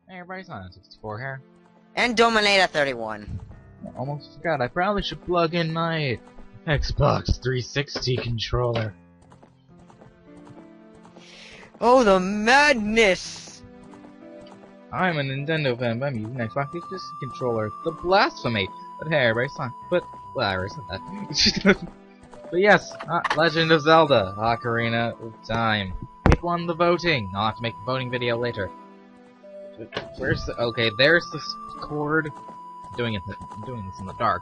Hey, everybody's on 64 here. And Dominator 31. I almost forgot, I probably should plug in my Xbox 360 controller. Oh, the madness! I'm a Nintendo fan, but I'm using Xbox 360 controller. The blasphemy! But hey, everybody's on. But, well, I already said that. But yes, Legend of Zelda, Ocarina of Time. It won the voting. I'll have to make the voting video later. Where's the... Okay, there's the cord. I'm doing this in the dark.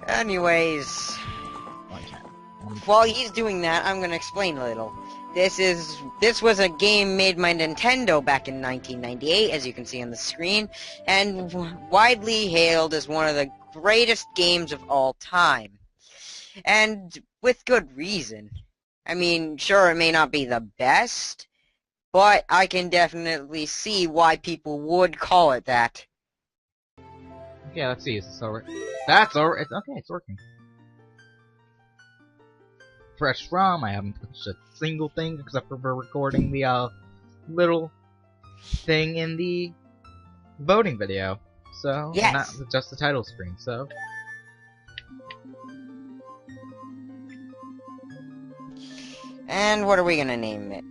Anyways, while he's doing that, I'm gonna explain a little. This was a game made by Nintendo back in 1998, as you can see on the screen, and widely hailed as one of the greatest games of all time. And with good reason. I mean, sure, it may not be the best, but I can definitely see why people would call it that. Okay, let's see, is this over? That's over. It's okay, it's working. Fresh ROM, I haven't touched a single thing except for recording the little thing in the voting video. So, yes. Not just the title screen, so. And what are we gonna name it?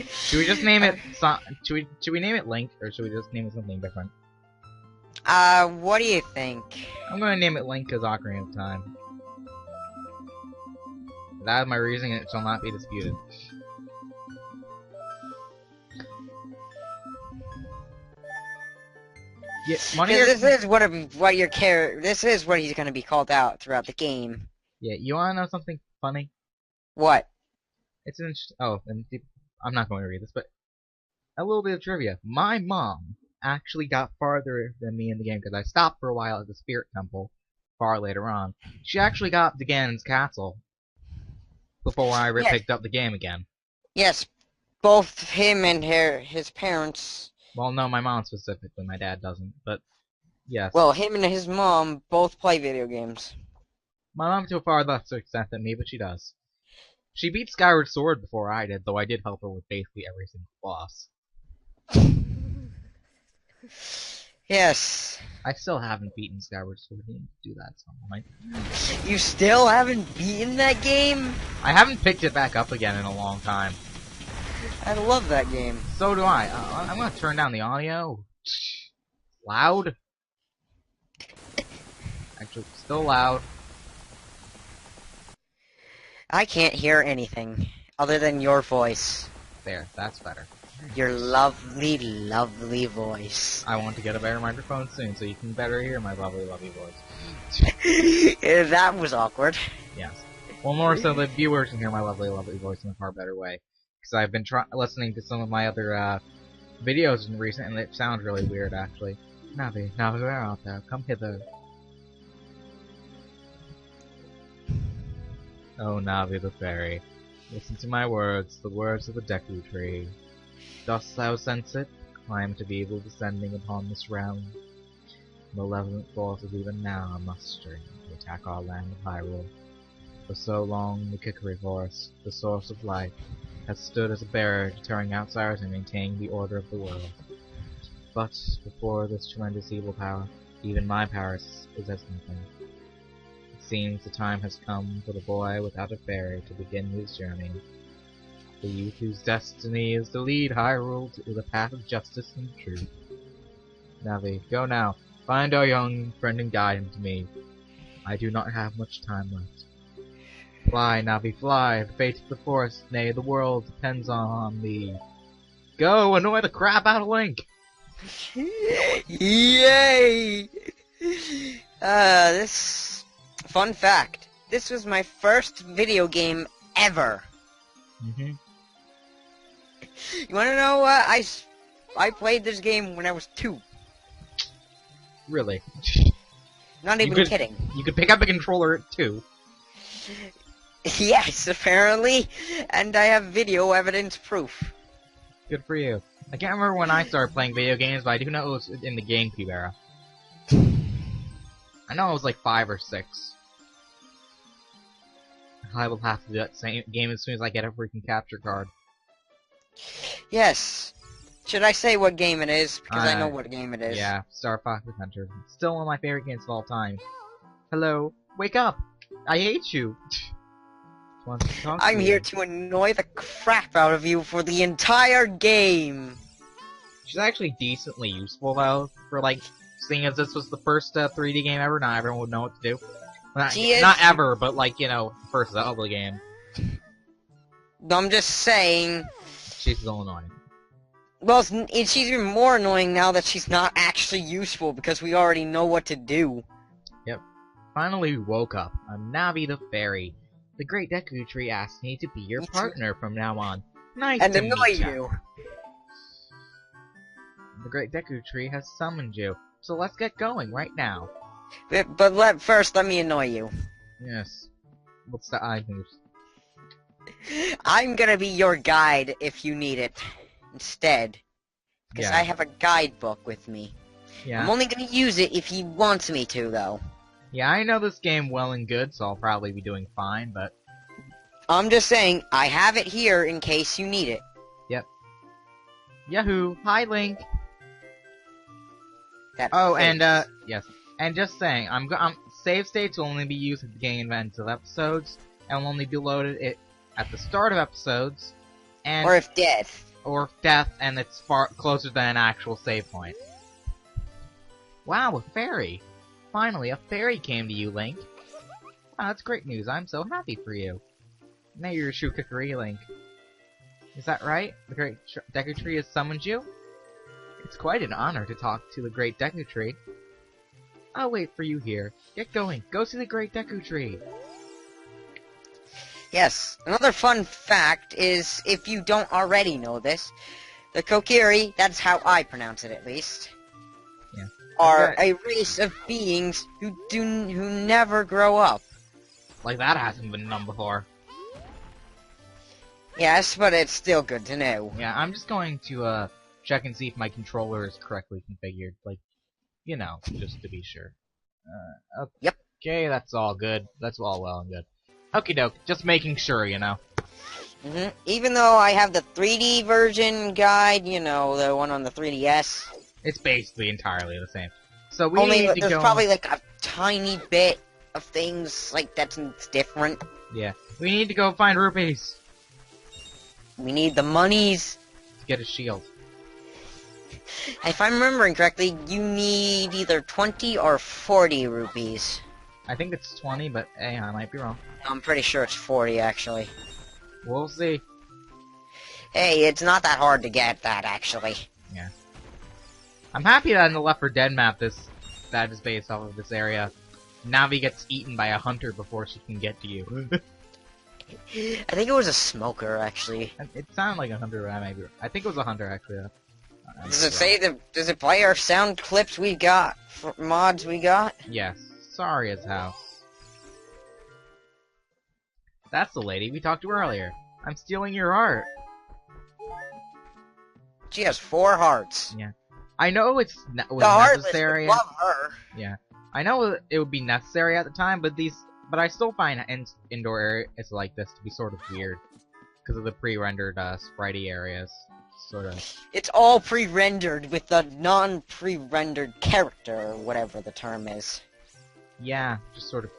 Should we just name it, should we name it Link, or should we just name it something different? What do you think? I'm gonna name it Link because Ocarina of Time. That is my reasoning, and it shall not be disputed. Yeah, this is what he's gonna be called out throughout the game. Yeah, you wanna know something funny? What? It's an and I'm not going to read this, but a little bit of trivia. My mom actually got farther than me in the game because I stopped for a while at the Spirit Temple far later on. She actually got to Ganon's castle before I picked up the game again. Yes, both him and his parents. Well, no, my mom specifically. My dad doesn't, but yes. Well, him and his mom both play video games. My mom to a far less extent than me, but she does. She beat Skyward Sword before I did, though I did help her with basically every single boss. Yes. I still haven't beaten Skyward Sword. I need to do that at some point. You still haven't beaten that game? I haven't picked it back up again in a long time. I love that game. So do I. I'm gonna turn down the audio. Loud. Actually, still loud. I can't hear anything other than your voice. There, that's better. Your lovely, lovely voice. I want to get a better microphone soon so you can better hear my lovely, lovely voice. That was awkward. Yes. Well, more so the viewers can hear my lovely, lovely voice in a far better way. Because I've been listening to some of my other videos in recent, and it sounds really weird, actually. Navi, where art thou? Come hither. Oh, Navi the fairy, listen to my words, the words of the Deku Tree. Dost thou sense it? Climate of evil descending upon this realm. Malevolent forces even now are mustering to attack our land of Hyrule. For so long, the Kikari Forest, the source of life, has stood as a barrier deterring outsiders and maintaining the order of the world. But before this tremendous evil power, even my power is as nothing. It seems the time has come for the boy without a fairy to begin his journey. The youth whose destiny is to lead Hyrule to the path of justice and truth. Navi, go now. Find our young friend and guide him to me. I do not have much time left. Fly, Navi, fly. The fate of the forest, nay, the world depends on thee. Go, annoy the crap out of Link! Yay! Fun fact. This was my first video game ever. Mm-hmm. You wanna know what? I played this game when I was 2. Really? Not even kidding. You could pick up a controller at 2. Yes, apparently. And I have video evidence proof. Good for you. I can't remember when I started playing video games, but I do know it was in the GameCube era. I know it was like 5 or 6. I will have to do that same game as soon as I get a freaking capture card. Yes. Should I say what game it is? Because I know what game it is. Yeah, Star Fox Adventure. Still one of my favorite games of all time. Hello, wake up! I hate you! I'm here to annoy the crap out of you for the entire game! She's actually decently useful, though, for, like, seeing as this was the first 3D game ever, not everyone would know what to do. Not ever, but, like, you know, first Zelda game. I'm just saying... She's so annoying. Well, she's even more annoying now that she's not actually useful, because we already know what to do. Yep. Finally we woke up. I'm Navi the Fairy. The Great Deku Tree asked me to be your partner from now on. Nice to meet you. The Great Deku Tree has summoned you, so let's get going right now. But first, let me annoy you. Yes. What's the eye moves? I'm gonna be your guide if you need it. Instead. Because I have a guidebook with me. Yeah. I'm only gonna use it if he wants me to, though. Yeah, I know this game well and good, so I'll probably be doing fine, but... I'm just saying, I have it here in case you need it. Yep. Yahoo! Hi, Link! Yes. And just saying, save states will only be used at the beginning and end of episodes, and will only be loaded at the start of episodes, and... Or if death. Or if death, and it's far closer than an actual save point. Wow, a fairy! Finally, a fairy came to you, Link. Wow, that's great news. I'm so happy for you. May your Shukikari, Link. Is that right? The Great Deku Tree has summoned you? It's quite an honor to talk to the Great Deku Tree. I'll wait for you here. Get going. Go see the Great Deku Tree. Yes, another fun fact is, if you don't already know this, the Kokiri, that's how I pronounce it at least, are a race of beings who never grow up. Like that hasn't been done before. Yes, but it's still good to know. Yeah, I'm just going to check and see if my controller is correctly configured. Like, you know, just to be sure. Okay. Yep. Okay, that's all good. That's all well and good. Okie doke, just making sure, you know. Even though I have the 3D version guide, you know, the one on the 3DS. It's basically entirely the same. So we need to go... There's probably like a tiny bit of things like that's different. Yeah. We need to go find rupees. We need the monies. To get a shield. If I'm remembering correctly, you need either 20 or 40 rupees. I think it's 20, but hey, I might be wrong. I'm pretty sure it's 40, actually. We'll see. Hey, it's not that hard to get that, actually. Yeah. I'm happy that in the Left 4 Dead map that is based off of this area, Navi gets eaten by a hunter before she can get to you. I think it was a smoker, actually. It sounded like a hunter, I think it was a hunter, actually. Does it play our sound clips we got, mods we got? Yes. Sorry as house. That's the lady we talked to earlier. I'm stealing your heart. She has 4 hearts. Yeah. I know it's necessary. Love her. Yeah. I know it would be necessary at the time, but I still find indoor areas like this to be sort of weird because of the pre-rendered spritey areas. Sort of. It's all pre-rendered with the non-pre-rendered character, or whatever the term is. Yeah, just sort of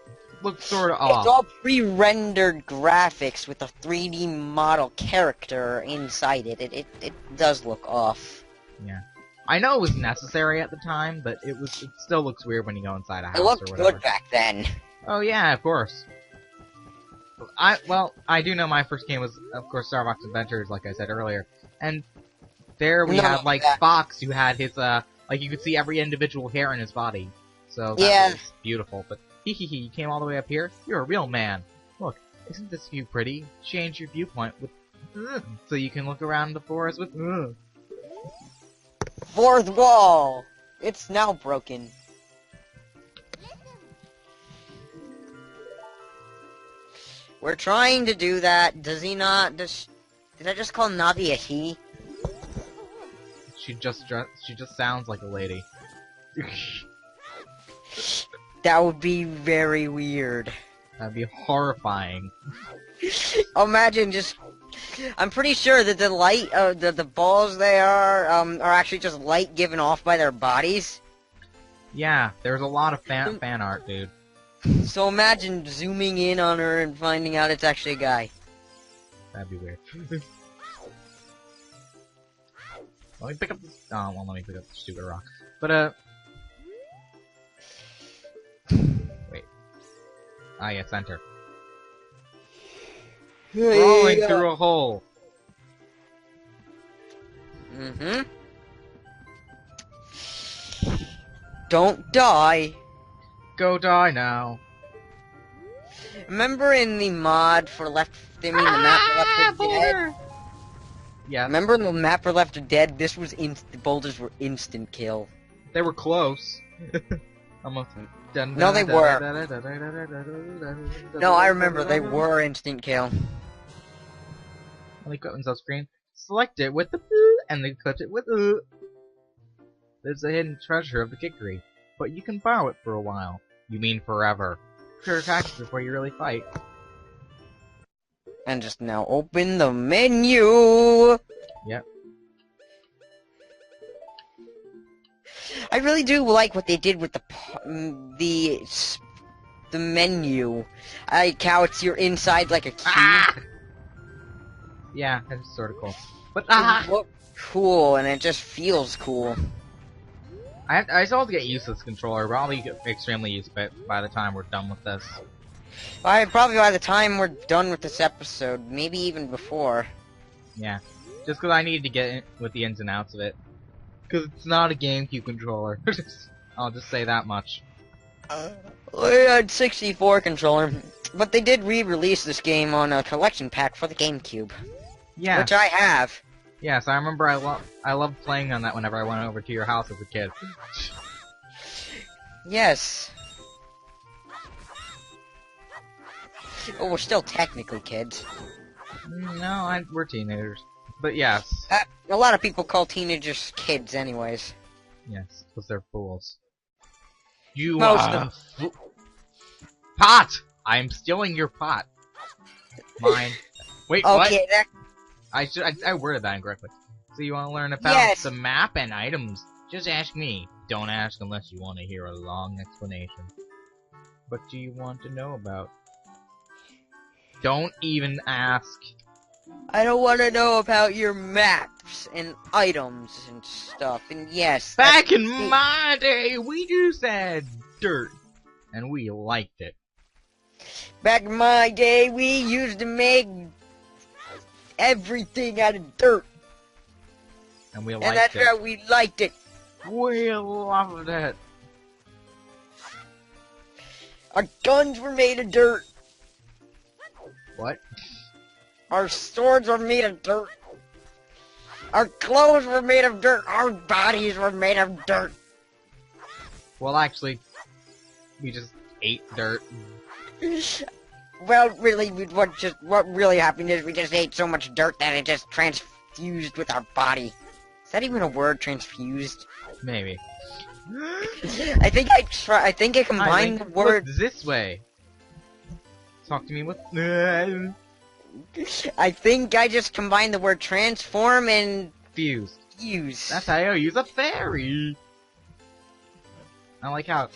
looks sort of off. It's all pre-rendered graphics with a 3D model character inside it. It does look off. Yeah. I know it was necessary at the time, but it still looks weird when you go inside a house or whatever. It looked good back then. Oh yeah, of course. I do know my first game was, of course, Star Fox Adventures, like I said earlier. And there we had, like, Fox, who had his, like, you could see every individual hair in his body. So that was beautiful. But, you came all the way up here? You're a real man. Look, isn't this view pretty? Change your viewpoint with, so you can look around the forest with, 4th wall! It's now broken. We're trying to do that. Does he not? Did I just call Navi a he? She just sounds like a lady. That would be very weird. That'd be horrifying. Imagine just... I'm pretty sure that the light, the balls they are actually just light given off by their bodies. Yeah, there's a lot of fan art, dude. So imagine zooming in on her and finding out it's actually a guy. That'd be weird. Let me pick up this. Oh, well, let me pick up the stupid rock. But, wait. Ah, yes, enter. Crawling through a hole. Mm-hmm. Don't die. Go die now. Remember in the mod for the map for Left 4 Dead? Yeah. Remember in the map for Left 4 Dead, this was the boulders were instant kill. They were close. Almost. No, they were. No, I remember, they were instant kill. When they cut themselves screen, select it with the and then cut it with There's a hidden treasure of the kickery, but you can borrow it for a while. You mean forever. Clear attacks before you really fight. And just now open the menu! Yep. I really do like what they did with the menu. Like how you're inside like a cube. Ah! Yeah, that's sort of cool. But It looks cool, and it just feels cool. I still have to get used to this controller, but I'll be extremely used to it by the time we're done with this. Probably by the time we're done with this episode, maybe even before. Yeah, just because I need to get in with the ins and outs of it. Because it's not a GameCube controller. I'll just say that much. We had 64 controller, but they did re-release this game on a collection pack for the GameCube. Yeah. Which I have. Yes, I remember I loved playing on that whenever I went over to your house as a kid. Yes. Oh, we're still technically kids. No, we're teenagers. But yes. A lot of people call teenagers kids anyways. Yes, because they're fools. You, Most of them. Pot! I'm stealing your pot. Mine. Wait, Okay, what? that... I worded that incorrectly. So you want to learn about the map and items? Just ask me. Don't ask unless you want to hear a long explanation. What do you want to know about? Don't even ask. I don't want to know about your maps and items and stuff, and yes... Back in my day, we just had dirt. And we liked it. Back in my day, we used to make everything out of dirt. And we liked it. And that's how we liked it. We loved it. Our guns were made of dirt. What? Our swords were made of dirt. Our clothes were made of dirt. Our bodies were made of dirt. Well, actually, we just ate dirt. Well, really, what really happened is we just ate so much dirt that it just transfused with our body. Is that even a word, transfused? Maybe. I think I combined the word... Look this way. Talk to me with... I think I just combined the word transform and... Fused. Fuse. That's how you use a fairy. I like how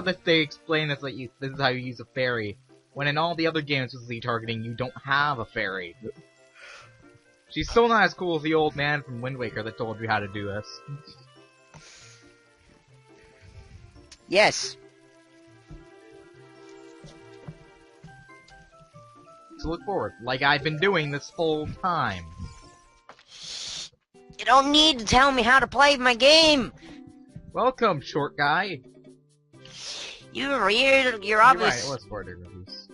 that they explain this like this is how you use a fairy, when in all the other games with Z targeting you don't have a fairy. She's still not as cool as the old man from Wind Waker that told you how to do this. Yes. To look forward, like I've been doing this whole time. You don't need to tell me how to play my game. Welcome, short guy. You're You're obvious. right, let's order reviews.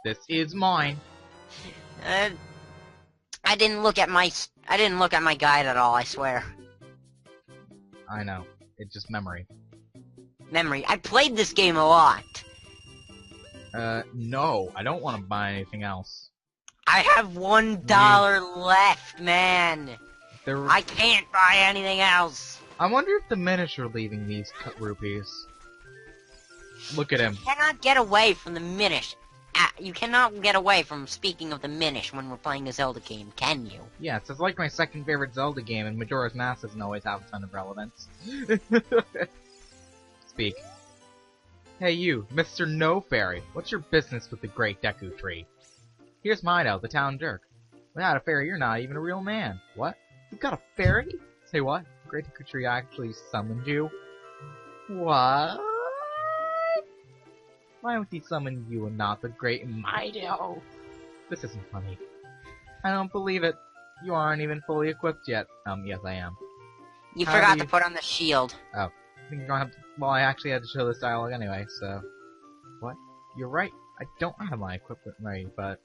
This is mine. I didn't look at my guide at all, I swear. I know. It's just memory. Memory. I played this game a lot. No. I don't want to buy anything else. I have $1 left, man. I can't buy anything else. I wonder if the miniature leaving these rupees. Look at him. You cannot get away from the you cannot get away from speaking of the Minish when we're playing a Zelda game, can you? Yes, it's like my second favorite Zelda game, and Majora's Mask doesn't always have a ton of relevance. Speak. Hey you, Mr. No Fairy, what's your business with the Great Deku Tree? Here's Mido, the town jerk. Without a fairy, you're not even a real man. What? You've got a fairy? Say what? The Great Deku Tree actually summoned you? What? Why would he summon you and not the Great Mido? This isn't funny. I don't believe it. You aren't even fully equipped yet. Yes I am. You forgot to put on the shield. Oh. I think you're gonna have to, well, I actually had to show this dialogue anyway, so... What? You're right. I don't have my equipment ready, but...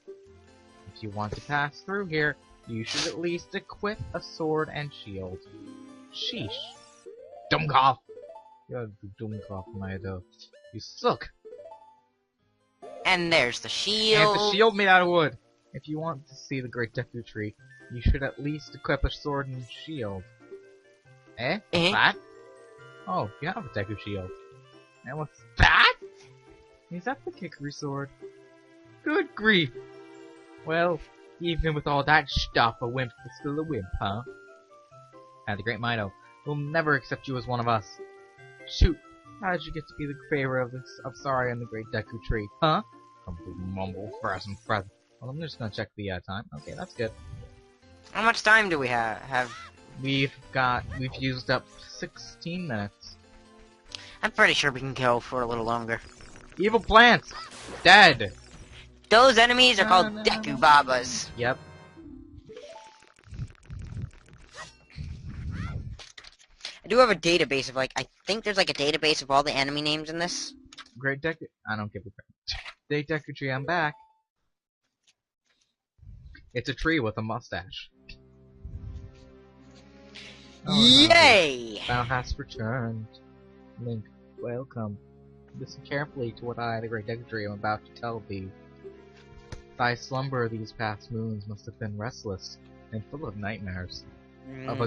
If you want to pass through here, you should at least equip a sword and shield. Sheesh. Dummkopf! You're the Dummkopf, Mido. You suck! And there's the shield. And the shield made out of wood! If you want to see the Great Deku Tree, you should at least equip a sword and shield. Eh? That? Oh, you have a Deku Shield. And what's that? Is that the Kikuru sword? Good grief! Well, even with all that stuff, a wimp's still a wimp, huh? And the Great Mido, we'll never accept you as one of us. Shoot, how did you get to be the favorite of Sari and the Great Deku Tree, huh? Complete mumble, present. Well, I'm just gonna check the time. Okay, that's good. How much time do we have? We've used up 16 minutes. I'm pretty sure we can go for a little longer. Evil plants! Dead! Those enemies are called Deku Babas. Yep. I do have a database of I think there's a database of all the enemy names in this. Great Deku, I don't give a crap. Great Deku Tree, I'm back. It's a tree with a mustache. Oh, yay! Thou hast returned. Link, welcome. Listen carefully to what I, the Great Deku Tree, am about to tell thee. Thy slumber these past moons must have been restless and full of nightmares. Of a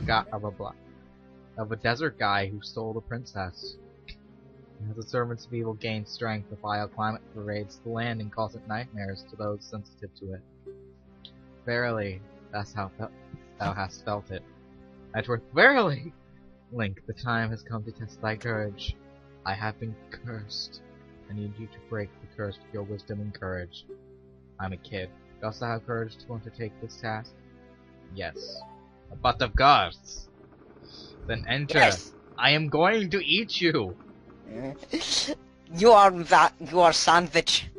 desert guy who stole the princess. As the servants of evil gain strength, the vile climate pervades the land and causes nightmares to those sensitive to it. Verily, that's how thou hast felt it. Edgeworth, verily! Link, the time has come to test thy courage. I have been cursed. I need you to break the curse with your wisdom and courage. I'm a kid. Dost thou have courage to undertake this task? Yes. But of course! Then enter. Yes. I am going to eat you! You are sandwich.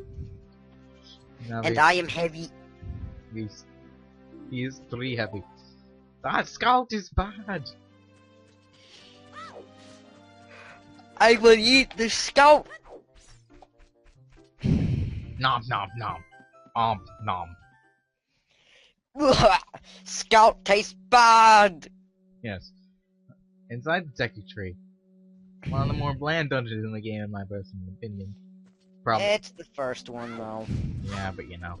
Now And I am heavy. He is 3 heavy. That scout is bad! I will eat the scout. Nom nom nom. Nom. Scout tastes bad. Yes. Inside the Deku Tree. One of the more bland dungeons in the game, in my personal opinion. Probably. It's the first one, though. Yeah, but you know.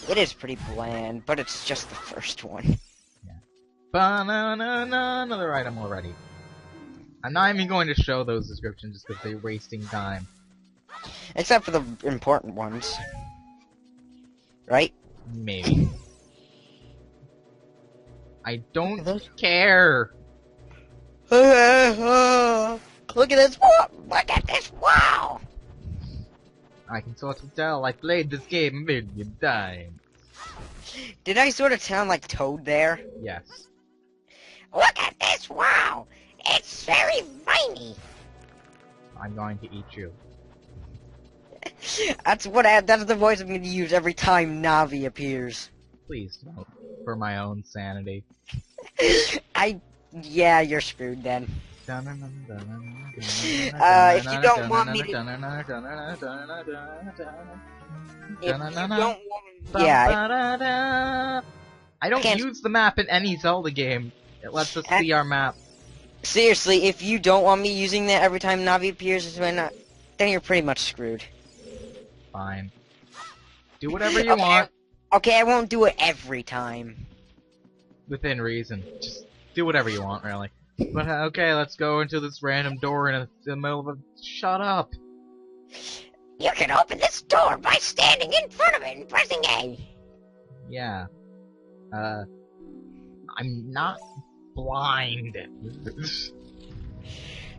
It is pretty bland, but it's just the first one. Yeah. Ba-na-na-na, another item already. I'm not even going to show those descriptions just because they're wasting time. Except for the important ones. Right? Maybe. I don't care! Look at this! Look at this! Wow! I can sort of tell I played this game a million times. Did I sort of sound like Toad there? Yes. Look at this! Wow! It's very viney! I'm going to eat you. That's the voice I'm going to use every time Navi appears. Please don't. For my own sanity. Yeah, you're screwed then. If If you don't want me to... Yeah. I don't use the map in any Zelda game. It lets us see our map. Seriously, if you don't want me using that every time Navi appears, then you're pretty much screwed. Fine. Do whatever you want. Okay, I won't do it every time. Within reason. Just do whatever you want, really. But okay, let's go into this random door in the middle of a... Shut up! You can open this door by standing in front of it and pressing A. Yeah. I'm not blind.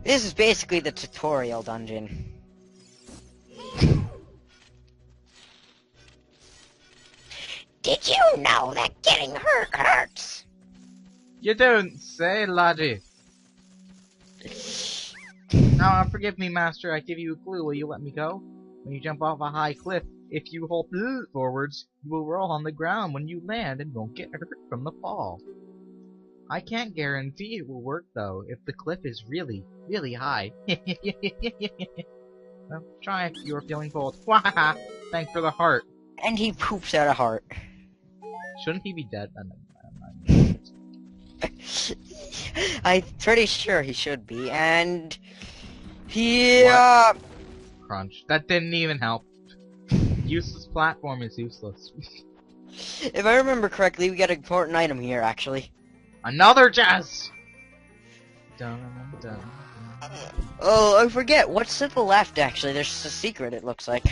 This is basically the tutorial dungeon. Did you know that getting hurt hurts? You don't say, laddie. Now, forgive me, master, I give you a clue. Will you let me go? When you jump off a high cliff, if you hold forwards, you will roll on the ground when you land and won't get hurt from the fall. I can't guarantee it will work, though, if the cliff is really, really high. Well, try if you are feeling bold. Wahaha! Thanks for the heart. And he poops out a heart. Shouldn't he be dead? I'm pretty sure he should be, and he, Crunch. That didn't even help. Useless platform is useless. if I remember correctly, we got an important item here, actually. Another chest! Dun, dun, dun. Oh, I forget. What's to the left, actually? There's a secret, it looks like.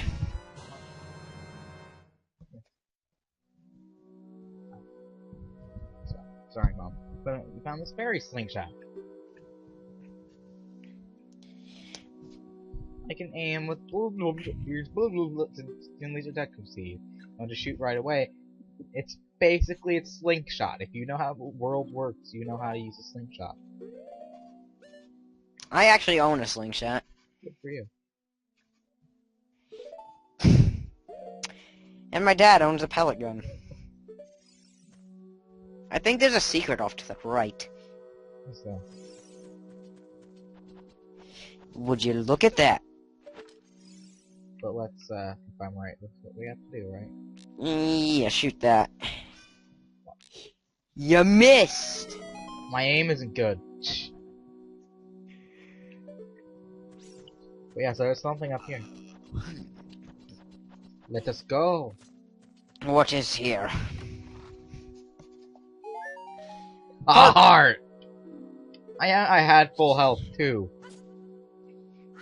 Sorry, Mom. But we found this fairy slingshot. I can aim with use and laser accuracy. I want to shoot right away. It's basically a slingshot. If you know how the world works, you know how to use a slingshot. I actually own a slingshot. Good for you. And my dad owns a pellet gun. I think there's a secret off to the right. What's that? Would you look at that? But let's, if I'm right, that's what we have to do, right? Yeah, shoot that. You missed! My aim isn't good. But yeah, so there's something up here. Let us go. What is here? A heart! I had full health, too.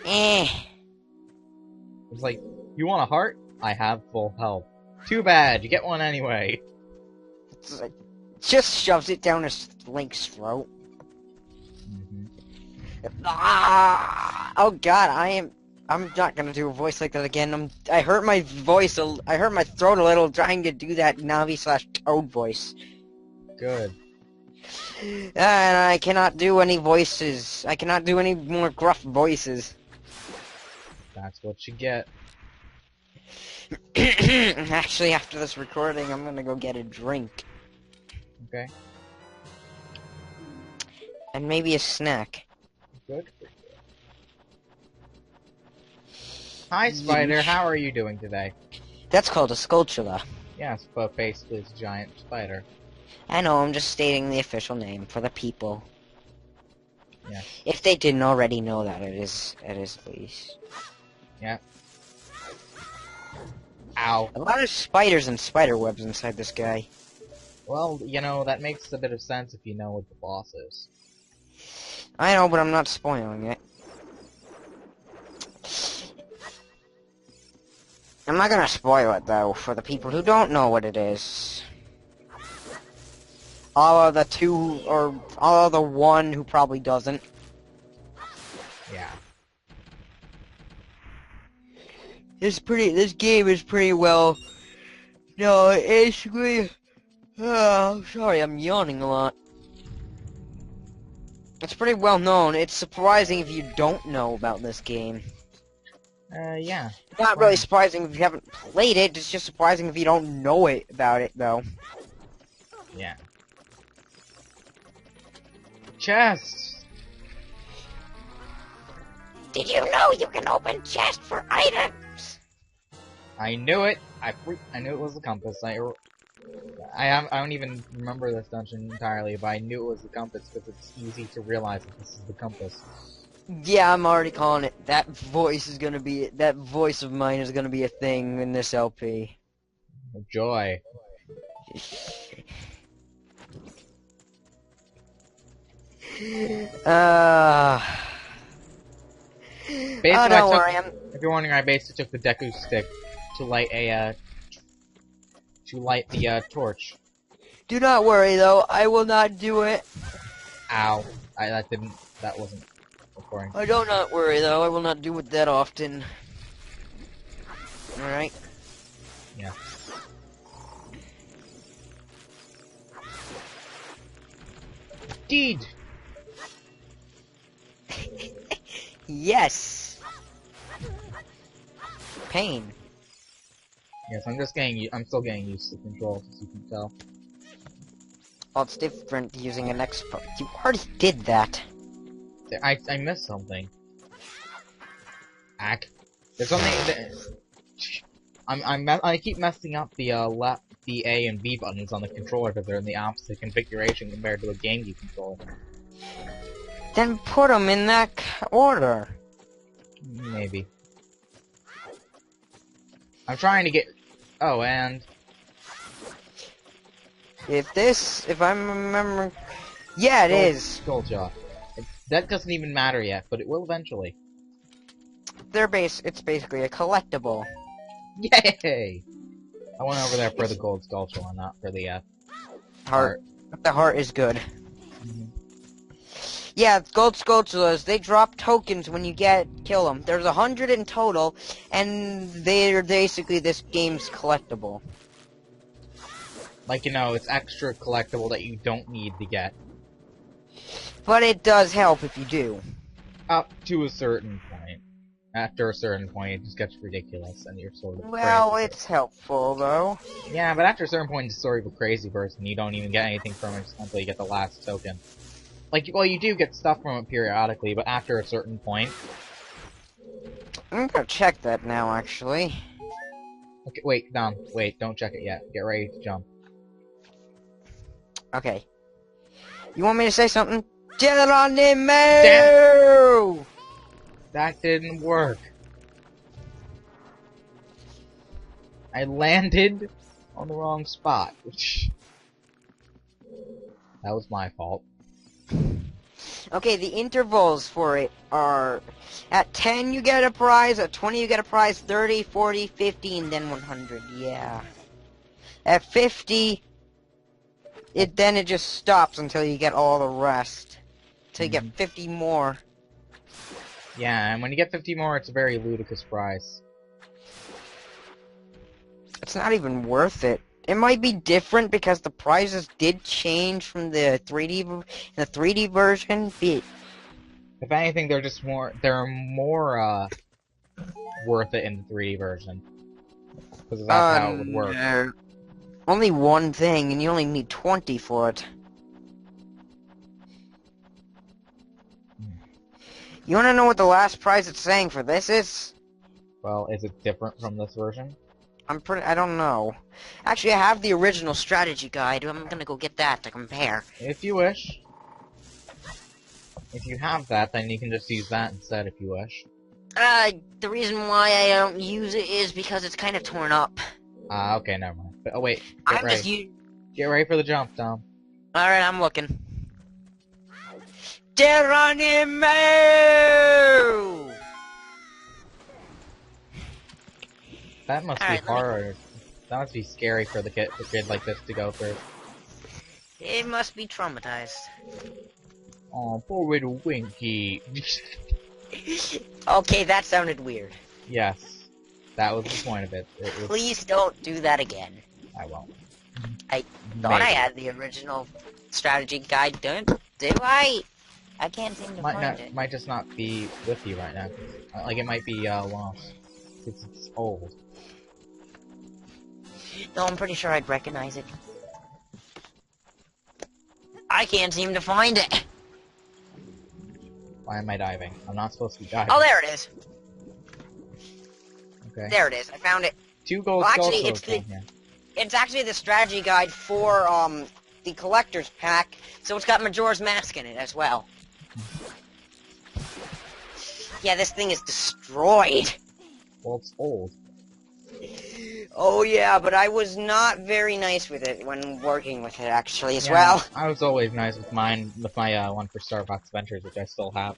Eh. It's like, you want a heart? I have full health. Too bad, you get one anyway. It's like, just shoves it down his Link's throat. Ah! Oh god, I'm not gonna do a voice like that again. I hurt my voice, I hurt my throat a little trying to do that Navi/Toad voice. Good. And I cannot do any voices. I cannot do any more gruff voices. That's what you get. Actually, after this recording, I'm gonna go get a drink. Okay. And maybe a snack. Good. Hi, Spider. How are you doing today? That's called a sculptura. Yes, but basically it's a giant spider. I know, I'm just stating the official name for the people. Yeah. If they didn't already know that, it is please. Yeah. Ow. A lot of spiders and spider webs inside this guy. Well, you know, that makes a bit of sense if you know what the boss is. I know, but I'm not spoiling it. I'm not gonna spoil it, though, for the people who don't know what it is. All of the two, or all of the one who probably doesn't. Yeah. This game is pretty well... No, it's really... Oh, sorry, I'm yawning a lot. It's pretty well known. It's surprising if you don't know about this game. Yeah. Not really surprising if you haven't played it, it's just surprising if you don't know about it, though. Yeah. Chest! Did you know you can open chests for items? I knew it! I knew it was the compass. I don't even remember this dungeon entirely, but I knew it was the compass because it's easy to realize that this is the compass. Yeah, I'm already calling it. That voice of mine is gonna be a thing in this LP. Joy. Oh, don't worry, If you're wondering, I basically took the Deku stick to light the torch. Do not worry, though. I will not do it. Ow. That wasn't recording. I do not worry, though. I will not do it that often. Alright. Yeah. Deed! Yes! Pain. Yes, I'm still getting used to the controls, as you can tell. Well, it's different using an Xbox. You already did that. I missed something. Ack. There's something that... I keep messing up the A and B buttons on the controller because they're in the opposite configuration compared to a GameCube controller. Then put them in that order. Maybe. I'm trying to get... Oh, and... If I'm remembering... Yeah, it is. Skulljaw. That doesn't even matter yet, but it will eventually. It's basically a collectible. Yay! I went over there for the gold Skulljaw, not for the, heart. The heart is good. Yeah, gold Skulltulas, they drop tokens when you kill them. There's 100 in total, and they're basically this game's collectible. Like, you know, it's extra collectible that you don't need to get. But it does help if you do. Up to a certain point. After a certain point, it just gets ridiculous, and you're sort of Well, crazy. it's helpful, though. Yeah, but after a certain point, it's sort of a crazy person. You don't even get anything from it until you get the last token. Like, well, you do get stuff from it periodically, but after a certain point... I'm gonna check that now, actually. Okay, wait, Dom. Wait, don't check it yet. Get ready to jump. Okay. You want me to say something? Geronimo! That didn't work. I landed on the wrong spot, which... That was my fault. Okay, the intervals for it are... At 10 you get a prize, at 20 you get a prize, 30, 40, 50, and then 100, yeah. At 50, then it just stops until you get all the rest. Until you get 50 more. Yeah, and when you get 50 more, it's a very ludicrous prize. It's not even worth it. It might be different because the prizes did change from the 3D version. If anything, they're more worth it in the 3D version. Because that's how it would work. No. Only one thing, and you only need 20 for it. You wanna know what the last prize it's saying for this is? Well, is it different from this version? I don't know. Actually, I have the original strategy guide. I'm gonna go get that to compare. If you wish. If you have that, then you can just use that instead if you wish. The reason why I don't use it is because it's kind of torn up. Okay, never mind. But, oh wait, Get ready for the jump, Tom. Alright, I'm looking. Geronimo! That must be hard. That must be scary for the kid like this to go through. It must be traumatized. Oh, poor little Winky. Okay, that sounded weird. Yes. That was the point of it. Please don't do that again. I won't. I thought I had the original strategy guide done. Do I? I can't seem to find it. Might just not be with you right now. Like, it might be, lost. It's old. No, I'm pretty sure I'd recognize it. I can't seem to find it. Why am I diving? I'm not supposed to be diving. Oh, there it is. Okay. There it is. I found it. 2 gold Well, actually, here. it's actually the strategy guide for the collector's pack, so it's got Majora's Mask in it as well. Yeah, this thing is destroyed. Well, it's old. Oh yeah, but I was not very nice with it when working with it actually as well. I was always nice with mine, with my one for Starbucks Adventures, which I still have.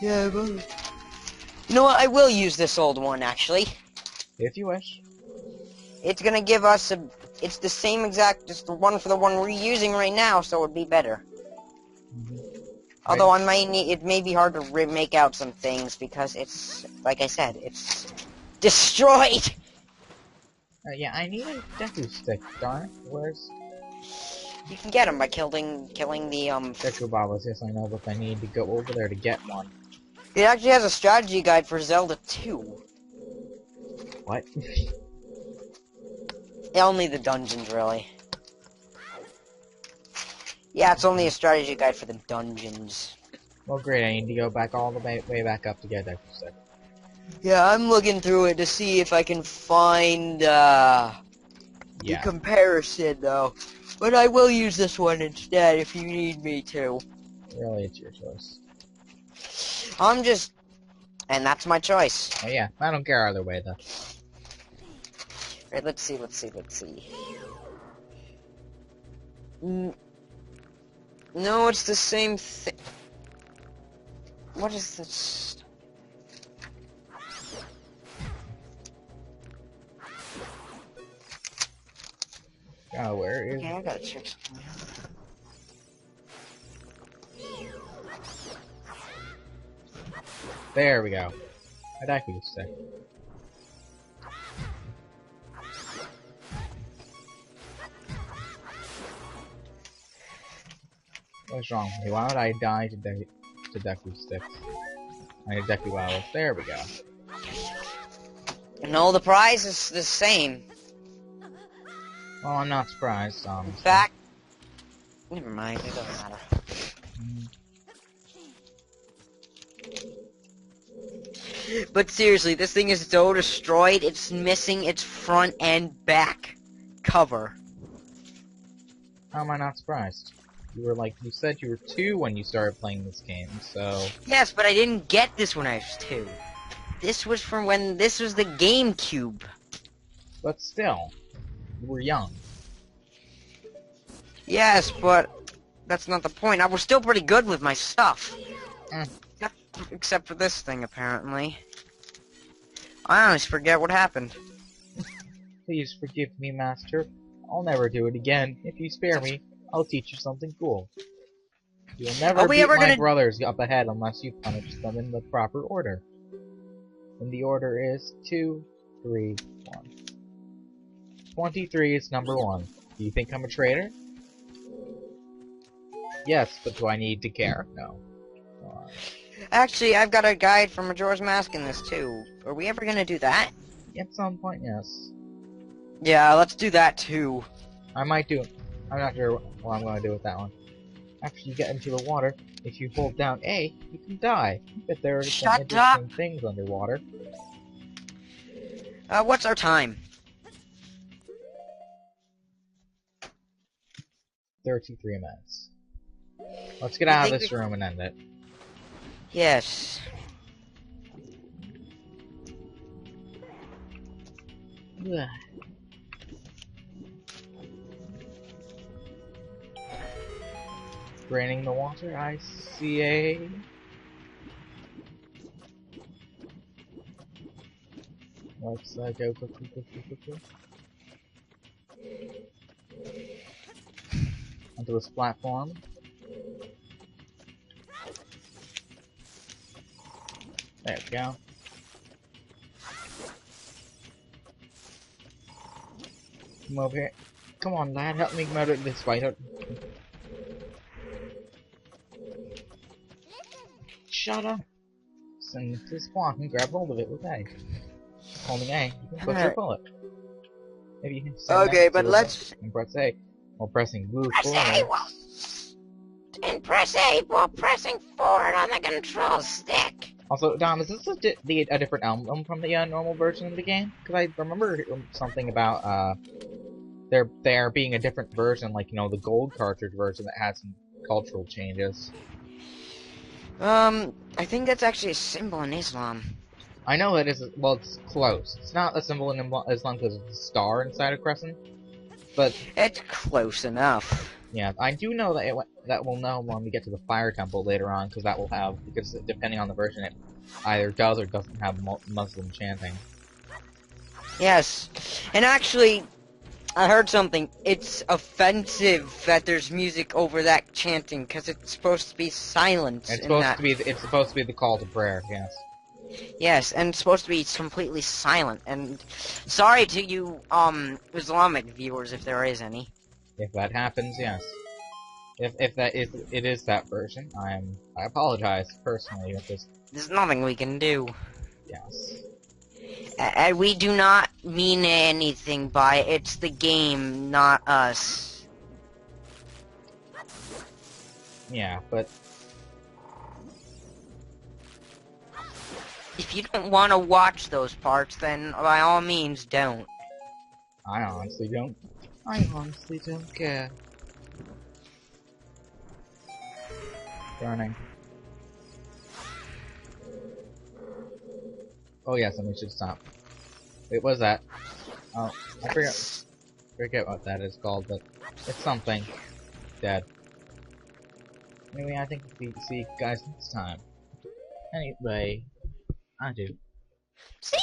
Yeah, but... You know what? I will use this old one, actually. If you wish. It's gonna give us a... It's the same exact... Just the one for the one we're using right now, so it would be better. Mm-hmm. Although I might need... It may be hard to make out some things, because it's... Like I said, it's... destroyed! Yeah, I need a Deku stick, darn it. Where's... You can get them by killing the, Deku Babas? Yes, I know, but I need to go over there to get one. It actually has a strategy guide for Zelda 2. What? Only the dungeons, really. Yeah, it's only a strategy guide for the dungeons. Well, great, I need to go back all the way back up to get Deku stick. Yeah, I'm looking through it to see if I can find, the comparison, though. But I will use this one instead if you need me to. Really, it's your choice. I'm just... And that's my choice. Oh yeah, I don't care either way, though. Right, let's see. No, it's the same thing. What is this? Oh, where is... Okay, I gotta check something. There we go. A Deku stick. What's wrong with me? Why would I die to Deku sticks? I need Deku Babas. There we go. No, the prize is the same. Well, I'm not surprised, In fact... Never mind, it doesn't matter. But seriously, this thing is so destroyed, it's missing its front and back cover. How am I not surprised? You said you were 2 when you started playing this game, so... Yes, but I didn't get this when I was 2. This was from when this was the GameCube. But still, you were young. Yes, but that's not the point. I was still pretty good with my stuff. Except for this thing, apparently. I always forget what happened. Please forgive me, Master. I'll never do it again. If you spare me, I'll teach you something cool. You'll never beat my brothers up ahead unless you punish them in the proper order. And the order is 2, 3, 1. 23 is number 1. Do you think I'm a traitor? Yes, but do I need to care? No. Actually, I've got a guide for Majora's Mask in this, too. Are we ever gonna do that? At some point, yes. Yeah, let's do that, too. I might do it. I'm not sure what I'm going to do with that one. After you get into the water, if you hold down A, you can die. But there are some interesting things underwater. What's our time? 33 minutes. Let's get out of this room and end it. Yes. Ugh. Draining the water, I see a... Let's go. Onto this platform. There we go. Come over here. Come on, lad, help me murder this way. Shut up. Send it to spawn and grab hold of it with A. Holding A, you can push your bullet. Maybe you can send okay, but let's... And press A while pressing blue forward. And press A while pressing forward on the control stick. Also, Dom, is this a different album from the normal version of the game? Because I remember something about there being a different version, like, you know, the gold cartridge version that had some cultural changes. I think that's actually a symbol in Islam. I know it is, well, it's close. It's not a symbol in Islam because it's a star inside a crescent, but... It's close enough. Yeah, I do know that that we'll know when we get to the Fire Temple later on, because that will have, because depending on the version, it either does or doesn't have Muslim chanting. Yes, and actually, I heard something. It's offensive that there's music over that chanting because it's supposed to be silence in that. It's supposed to be the call to prayer. Yes. Yes, and it's supposed to be completely silent. And sorry to you, Islamic viewers, if there is any. If that happens, yes. If that is it is that version, I apologize personally with this. There's nothing we can do. Yes. We do not mean anything by it. It's the game, not us. Yeah, but If you don't want to watch those parts, then by all means don't. I honestly don't. I honestly don't care. Burning. Oh yes, and we should stop. Wait, what was that? Oh, I forget what that is called, but it's something. Dead. Anyway, I think we'll see you guys next time. Anyway, I do. See